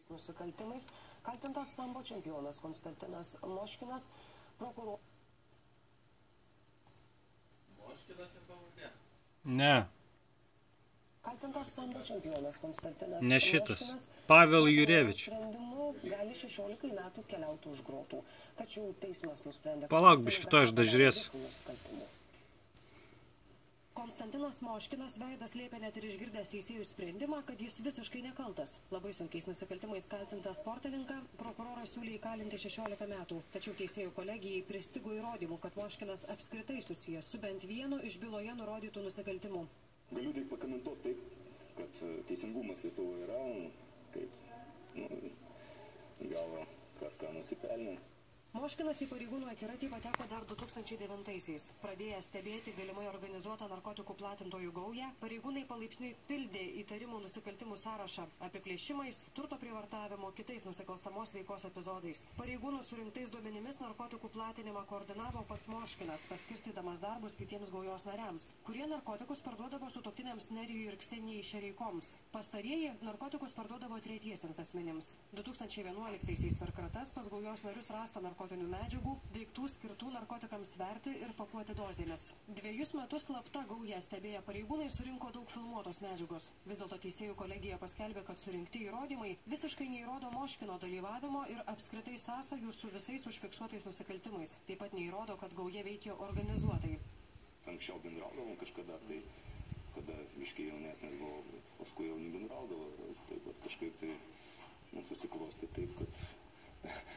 Nusikaltimais kaltintas sambo čempionas Konstantinas Moškinas, prokuroro. Moškinas ir pavardė? Ne. Kaltintas sambo čempionas Konstantinas Ne šitas. Moškinas, Pavel Jurevič. sprendimu gali 16 metų keliauti už grotų. Tačiau teismas nusprendė... Palauk, biškį to aš dažiūrėsiu. Konstantinas Moškinas veidas liepė net ir išgirdęs teisėjų sprendimą, kad jis visiškai nekaltas. Labai sunkiais nusikaltimais kaltintą sportininką prokuroras siūlė įkalinti 16 metų. Tačiau teisėjų kolegijai pristigo įrodymų, kad Moškinas apskritai susijęs su bent vienu iš byloje nurodytų nusikaltimų. Galiu tik pakomentuoti taip, kad teisingumas Lietuvoje yra, kaip, gal kas ką nusipelnė. Moškinas į pareigūnų akiratį pateko dar 2009-aisiais. Pradėjęs stebėti galimai organizuotą narkotikų platintojų gaują, pareigūnai palaipsniui pildė įtarimų nusikaltimų sąrašą apiplėšimais, turto prievartavimo, kitais nusikalstamos veikos epizodais. Pareigūnų surinktais duomenimis narkotikų platinimą koordinavo pats Moškinas, paskirstydamas darbus kitiems gaujos nariams, kurie narkotikus parduodavo sutuoktiniams Nerijui ir Ksenijai Šereikoms. Pastarieji narkotikus parduodavo tretiesiems asmenims. 2011-aisiais per kratas pas gaujos narius rasta narkotinių medžiagų, daiktų skirtų narkotikams sverti ir pakuoti dozėmis. 2 metus slapta gauja stebėję pareigūnai surinko daug filmuotos medžiagos. Vis dėlto teisėjų kolegija paskelbė, kad surinkti įrodymai visiškai neįrodo Moškino dalyvavimo ir apskritai sąsajų su visais užfiksuotais nusikaltimais. Taip pat neįrodo, kad gauja veikė organizuotai. Anksčiau bendraudavom kažkada, tai kada biškai jaunesnis buvo, paskui jau nebendraudavo. Taip pat kažkaip tai susiklosti taip, kad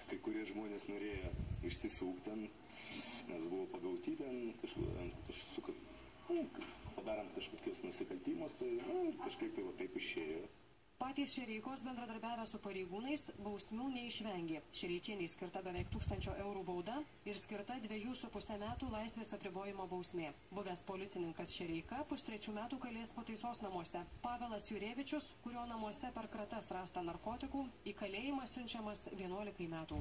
kai kurie žmonės norėjo išsisūkti ten, nes buvo pagauti ten, padarant kažkokius nusikaltimus, tai kažkaip tai va taip išėjo. Patys Šereikos bendradarbiavę su pareigūnais bausmių neišvengė. Šereikieniai skirta beveik 1000 eurų bauda ir skirta 2,5 metų laisvės apribojimo bausmė. Buvęs policininkas Šereika 2,5 metų kalės pataisos namuose. Pavelas Jurevičius, kurio namuose per kratas rasta narkotikų, į kalėjimą siunčiamas 11 metų.